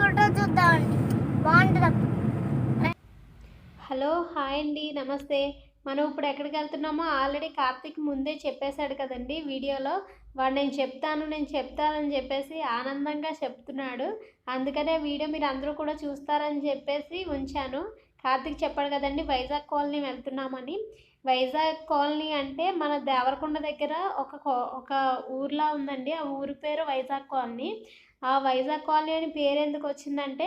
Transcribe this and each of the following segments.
Photo చూద్దామండి, బాగుంటుంది. Hello, hi అండి, నమస్తే. మనం ఇప్పుడు ఎక్కడికి వెళ్తున్నామో ఆల్రెడీ కార్తీక్ ముందే చెప్పేశాడు కదండి వీడియోలో. వాడు నేను చెప్తానని చెప్పేసి ఆనందంగా చెప్తున్నాడు. అందుకనే వీడియో మీరు అందరూ కూడా చూస్తారని చెప్పేసి ఉంచాను. కార్తీక్ చెప్పాడు కదండి వైజాగ్ కాలనీ వెళ్తున్నామని. వైజాగ్ కాలనీ అంటే మన దేవరకొండ దగ్గర ఒక ఊర్లా ఉందండి. ఆ ఊరి పేరు వైజాగ్ కాలనీ. ఆ వైజాగ్ కాలనీ అని పేరు ఎందుకు వచ్చిందంటే,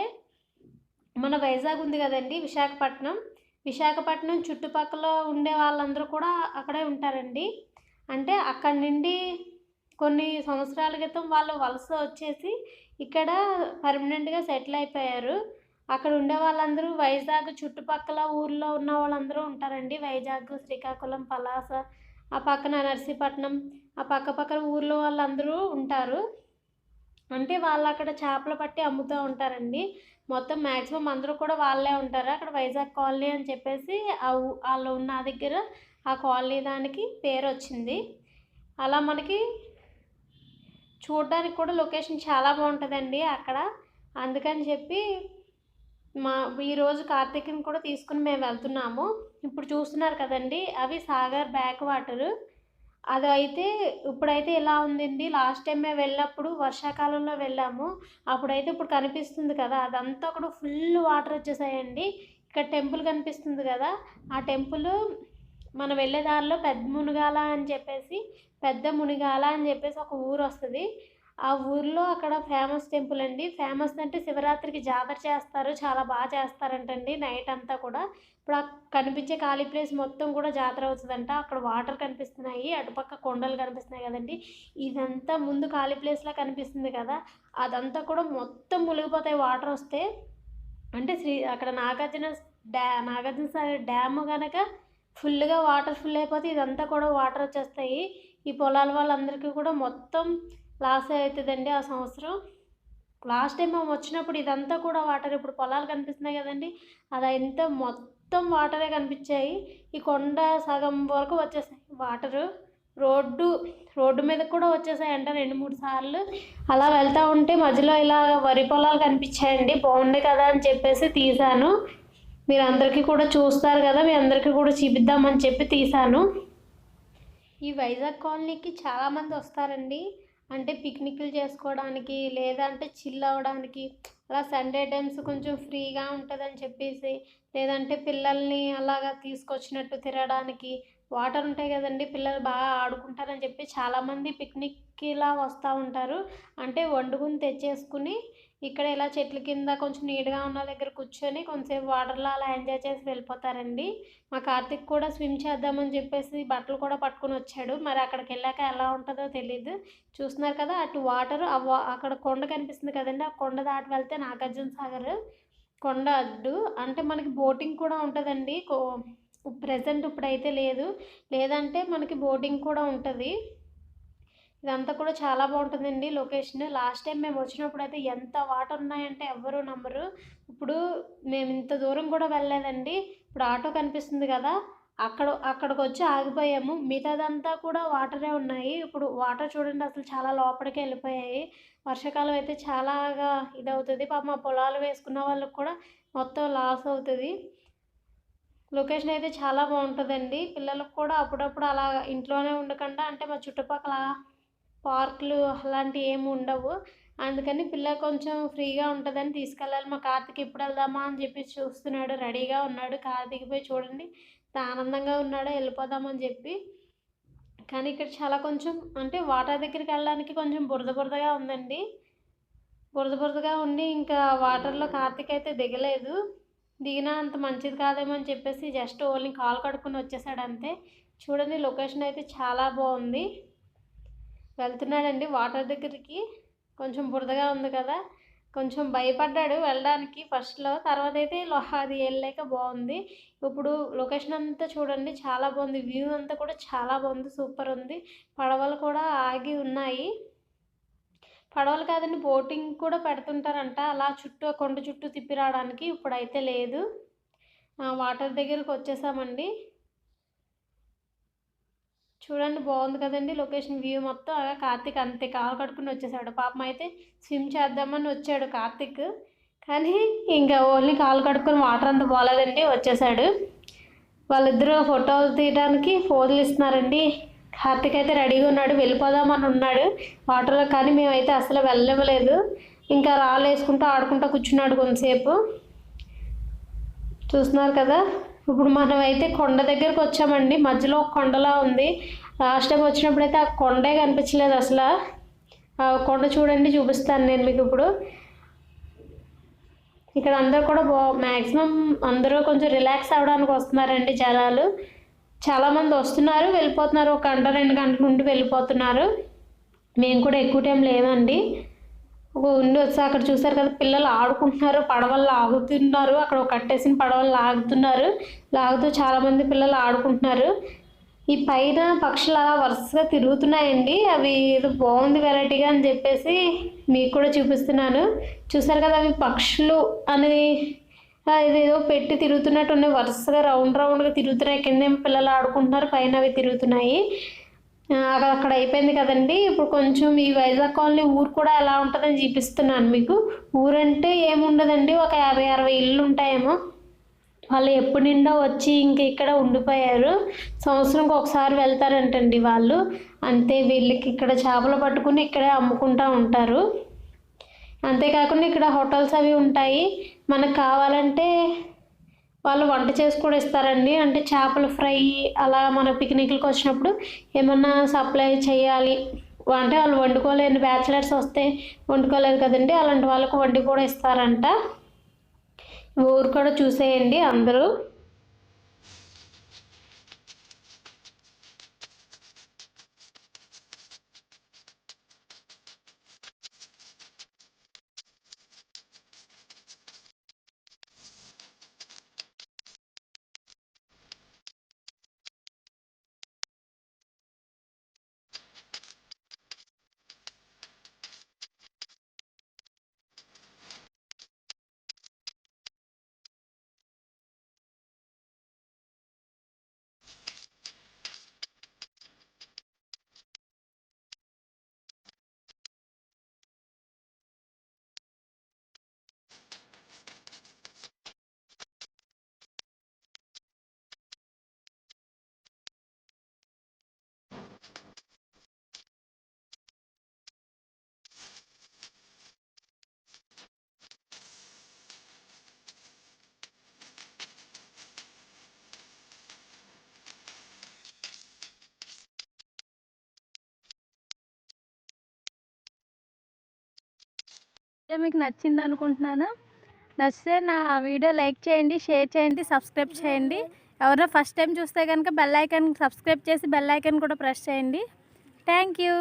మన వైజాగ్ ఉంది కదండి, విశాఖపట్నం చుట్టుపక్కల ఉండే వాళ్ళందరూ కూడా అక్కడే ఉంటారండి. అంటే అక్కడి నుండి కొన్ని సంవత్సరాల క్రితం వాళ్ళు వలస వచ్చేసి ఇక్కడ పర్మనెంట్గా సెటిల్ అయిపోయారు. అక్కడ ఉండే వాళ్ళందరూ వైజాగ్ చుట్టుపక్కల ఊర్లో ఉన్న వాళ్ళందరూ ఉంటారండి. వైజాగ్, శ్రీకాకుళం, పలాస, ఆ పక్కన నర్సీపట్నం, ఆ పక్కన ఊర్లో వాళ్ళందరూ ఉంటారు. అంటే వాళ్ళు అక్కడ చేపలు పట్టి అమ్ముతూ ఉంటారండి. మొత్తం మ్యాక్సిమం అందరూ కూడా వాళ్ళే ఉంటారు అక్కడ. వైజాగ్ కాలనీ అని చెప్పేసి వాళ్ళు ఉన్న దగ్గర ఆ కాలనీ దానికి పేరు వచ్చింది. అలా మనకి చూడడానికి కూడా లొకేషన్ చాలా బాగుంటుందండి అక్కడ. అందుకని చెప్పి ఈరోజు కార్తీక్ని కూడా తీసుకుని మేము వెళ్తున్నాము. ఇప్పుడు చూస్తున్నారు కదండి, అవి సాగర్ బ్యాక్ వాటరు. అదైతే ఇప్పుడైతే ఇలా ఉందండి. లాస్ట్ టైం మేము వెళ్ళినప్పుడు వర్షాకాలంలో వెళ్ళాము. అప్పుడైతే ఇప్పుడు కనిపిస్తుంది కదా, అదంతా కూడా ఫుల్ వాటర్ వచ్చేసాయండి. ఇక్కడ టెంపుల్ కనిపిస్తుంది కదా, ఆ టెంపుల్ మనం వెళ్ళే దారిలో పెద్ద మునిగాల అని చెప్పేసి ఒక ఊరు వస్తుంది. ఆ ఊర్లో అక్కడ ఫేమస్ టెంపుల్ అండి. ఫేమస్ అంటే శివరాత్రికి జాతర చేస్తారు, చాలా బాగా చేస్తారంటండి నైట్ అంతా కూడా. ఇప్పుడు ఆ కనిపించే ఖాళీ ప్లేస్ మొత్తం కూడా జాతర అవుతుందంట. అక్కడ వాటర్ కనిపిస్తున్నాయి, అటుపక్క కొండలు కనిపిస్తున్నాయి కదండి. ఇదంతా ముందు ఖాళీ ప్లేస్లా కనిపిస్తుంది కదా, అదంతా కూడా మొత్తం మునిగిపోతాయి వాటర్ వస్తే. అంటే అక్కడ నాగార్జున సాగర్ డ్యామ్ కనుక ఫుల్గా వాటర్ ఫుల్ అయిపోతే ఇదంతా కూడా వాటర్ వచ్చేస్తాయి. ఈ పొలాల వాళ్ళందరికీ కూడా మొత్తం లాస్ అవుతుందండి ఆ సంవత్సరం. లాస్ట్ టైం మేము వచ్చినప్పుడు ఇదంతా కూడా వాటర్, ఇప్పుడు పొలాలు కనిపిస్తున్నాయి కదండి, అదంతా మొత్తం వాటరే కనిపించాయి. ఈ కొండ సగం వరకు వచ్చేసాయి వాటరు. రోడ్డు మీద కూడా వచ్చేసాయంట 2-3 సార్లు. అలా వెళ్తూ ఉంటే మధ్యలో ఇలా వరి పొలాలు కనిపించాయండి. బాగుంది కదా అని చెప్పేసి తీశాను. మీరు అందరికీ కూడా చూస్తారు కదా, మీ అందరికీ కూడా చూపిద్దామని చెప్పి తీశాను. ఈ వైజాగ్ కాలనీకి చాలామంది వస్తారండి. అంటే పిక్నిక్లు చేసుకోవడానికి, లేదంటే చిల్ అవ్వడానికి, అలా సండే టైమ్స్ కొంచెం ఫ్రీగా ఉంటుందని చెప్పేసి, లేదంటే పిల్లల్ని అలాగా తీసుకొచ్చినట్టు తిరగడానికి. వాటర్ ఉంటాయి కదండి, పిల్లలు బాగా ఆడుకుంటారని చెప్పి చాలామంది పిక్నిక్కి ఇలా వస్తూ ఉంటారు. అంటే వండుకుని తెచ్చేసుకుని ఇక్కడ ఇలా చెట్ల కింద కొంచెం నీట్గా ఉన్న దగ్గర కూర్చొని కొంచెంసేపు వాటర్లో అలా ఎంజాయ్ చేసి వెళ్ళిపోతారండి. మా కార్తీక్ కూడా స్విమ్ చేద్దామని చెప్పేసి బట్టలు కూడా పట్టుకొని వచ్చాడు. మరి అక్కడికి వెళ్ళాక ఎలా ఉంటుందో తెలీదు. చూస్తున్నారు కదా, అటు వాటర్, అక్కడ కొండ కనిపిస్తుంది కదండి, ఆ కొండ దాటి వెళ్తే నాగార్జున సాగర్ కొండ అడ్డు. అంటే మనకి బోటింగ్ కూడా ఉంటుందండి. ప్రజెంట్ ఇప్పుడైతే లేదు, లేదంటే మనకి బోటింగ్ కూడా ఉంటుంది. ఇదంతా కూడా చాలా బాగుంటుందండి లొకేషన్. లాస్ట్ టైం మేము వచ్చినప్పుడు అయితే ఎంత వాటర్ ఉన్నాయంటే ఎవ్వరూ నమ్మరు. ఇప్పుడు మేము ఇంత దూరం కూడా వెళ్ళలేదండి. ఇప్పుడు ఆటో కనిపిస్తుంది కదా, అక్కడికి వచ్చి ఆగిపోయాము. మిగతాదంతా కూడా వాటరే ఉన్నాయి. ఇప్పుడు వాటర్ చూడండి అసలు చాలా లోపలికి వెళ్ళిపోయాయి. వర్షాకాలం అయితే చాలాగా ఇదవుతుంది. పాపం మా పొలాలు వేసుకున్న వాళ్ళకి కూడా మొత్తం లాస్ అవుతుంది. లొకేషన్ అయితే చాలా బాగుంటుందండి. పిల్లలకు కూడా అప్పుడప్పుడు అలా ఇంట్లోనే ఉండకుండా, అంటే మా చుట్టుపక్కల పార్కులు అలాంటివి ఏమి ఉండవు. అందుకని పిల్లలు కొంచెం ఫ్రీగా ఉంటుందని తీసుకెళ్ళాలి. మా కార్తీక్ ఎప్పుడు వెళ్దామా అని చెప్పి చూస్తున్నాడు, రెడీగా ఉన్నాడు. కారు దిగిపోయి చూడండి ఎంత ఆనందంగా ఉన్నాడో, వెళ్ళిపోదామని చెప్పి. కానీ ఇక్కడ చాలా కొంచెం అంటే వాటర్ దగ్గరికి వెళ్ళడానికి కొంచెం బురదగా ఉందండి. బురదగా ఉండి ఇంకా వాటర్లో కార్తీక్ అయితే దిగలేదు. దిగినా అంత మంచిది కాదేమో అని చెప్పేసి జస్ట్ ఓన్లీ కాలు కడుక్కొని వచ్చేసాడు అంతే. చూడండి లొకేషన్ అయితే చాలా బాగుంది. వెళ్తున్నాడండి వాటర్ దగ్గరికి. కొంచెం బురదగా ఉంది కదా, కొంచెం భయపడ్డాడు వెళ్ళడానికి ఫస్ట్లో. తర్వాత అయితే అది వెళ్ళాక బాగుంది. ఇప్పుడు లొకేషన్ అంతా చూడండి చాలా బాగుంది. వ్యూ అంతా కూడా చాలా బాగుంది, సూపర్ ఉంది. పడవలు కూడా ఆగి ఉన్నాయి. పడవలు కాదండి, బోటింగ్ కూడా పెడుతుంటారంట అలా కొండ చుట్టూ తిప్పి రావడానికి. ఇప్పుడైతే లేదు. వాటర్ దగ్గరకు వచ్చేసామండి. చూడండి బాగుంది కదండి లొకేషన్, వ్యూ మొత్తం. కార్తీక్ అంతే కాలు కడుక్కుని వచ్చేసాడు. పాపం అయితే స్విమ్ చేద్దామని వచ్చాడు కార్తీక్. కానీ ఇంకా ఓన్లీ కాలు కడుక్కొని వాటర్ అంతా పోలేదండి, వచ్చేసాడు. వాళ్ళిద్దరూ ఫోటోలు తీయడానికి ఫోజులు ఇస్తున్నారండి. కార్తీక్ అయితే రెడీగా ఉన్నాడు, వెళ్ళిపోదామని ఉన్నాడు వాటర్లో, కానీ మేమైతే అసలు వెళ్ళలేదు. ఇంకా రాళ్ళు వేసుకుంటూ ఆడుకుంటూ కూర్చున్నాడు కొంతసేపు. చూస్తున్నారు కదా. ఇప్పుడు మనం అయితే కొండ దగ్గరకు వచ్చామండి. మధ్యలో ఒక కొండలా ఉంది. లాస్ట్ టైం వచ్చినప్పుడు అయితే ఆ కొండే కనిపించలేదు అసలు. ఆ కొండ చూడండి, చూపిస్తాను నేను మీకు ఇప్పుడు. ఇక్కడ అందరూ కూడా మ్యాక్సిమం అందరూ కొంచెం రిలాక్స్ అవ్వడానికి వస్తున్నారండి జనాలు. చాలామంది వస్తున్నారు, వెళ్ళిపోతున్నారు. 1 గంట 2 గంటల నుండి వెళ్ళిపోతున్నారు. మేము కూడా ఎక్కువ టైం లేదండి, ఉండి వచ్చి అక్కడ చూసారు కదా, పిల్లలు ఆడుకుంటున్నారు, పడవలు లాగుతున్నారు. అక్కడ కట్టేసిన పడవలు లాగుతూ చాలామంది పిల్లలు ఆడుకుంటున్నారు. ఈ పైన పక్షులు అలా వరుసగా తిరుగుతున్నాయండి. అవి ఏదో బాగుంది వెరైటీగా అని చెప్పేసి మీకు కూడా చూపిస్తున్నాను. చూసారు కదా, అవి పక్షులు అనేది ఇదేదో పెట్టి తిరుగుతున్నట్టు ఉన్నాయి. వరుసగా రౌండ్గా తిరుగుతున్నాయి. కింద పిల్లలు ఆడుకుంటున్నారు, పైన అవి తిరుగుతున్నాయి. అక్కడ అయిపోయింది కదండి. ఇప్పుడు కొంచెం ఈ వైజాగ్ కాలనీ ఊరు కూడా ఎలా ఉంటుందని చూపిస్తున్నాను మీకు. ఊరంటే ఏముండదండి, ఒక 50-60 ఇళ్ళు ఉంటాయేమో. వాళ్ళు ఎప్పుడు నిండా వచ్చి ఇంక ఇక్కడ ఉండిపోయారు. సంవత్సరంకి ఒకసారి వెళ్తారంటండి వాళ్ళు. అంతే, వీళ్ళకి ఇక్కడ చేపలు పట్టుకుని ఇక్కడే అమ్ముకుంటూ ఉంటారు. అంతేకాకుండా ఇక్కడ హోటల్స్ అవి ఉంటాయి. మనకు కావాలంటే వాళ్ళు వంట చేసి కూడా ఇస్తారండి. అంటే చేపల ఫ్రై అలా మన పిక్నిక్లకు వచ్చినప్పుడు ఏమన్నా సప్లై చేయాలి అంటే, వాళ్ళు వండుకోలేని బ్యాచిలర్స్ వస్తే వండుకోలేదు కదండి, అలాంటి వాళ్ళకు వండి కూడా ఇస్తారంట. ఊరు కూడా చూసేయండి అందరూ. మీకు నచ్చింది అనుకుంటున్నాను. నచ్చితే నా వీడియో లైక్ చేయండి, షేర్ చేయండి, సబ్స్క్రైబ్ చేయండి. ఎవరైనా ఫస్ట్ టైం చూస్తే కనుక బెల్ ఐకాన్ సబ్స్క్రైబ్ చేసి బెల్ ఐకాన్ కూడా ప్రెస్ చేయండి. Thank you.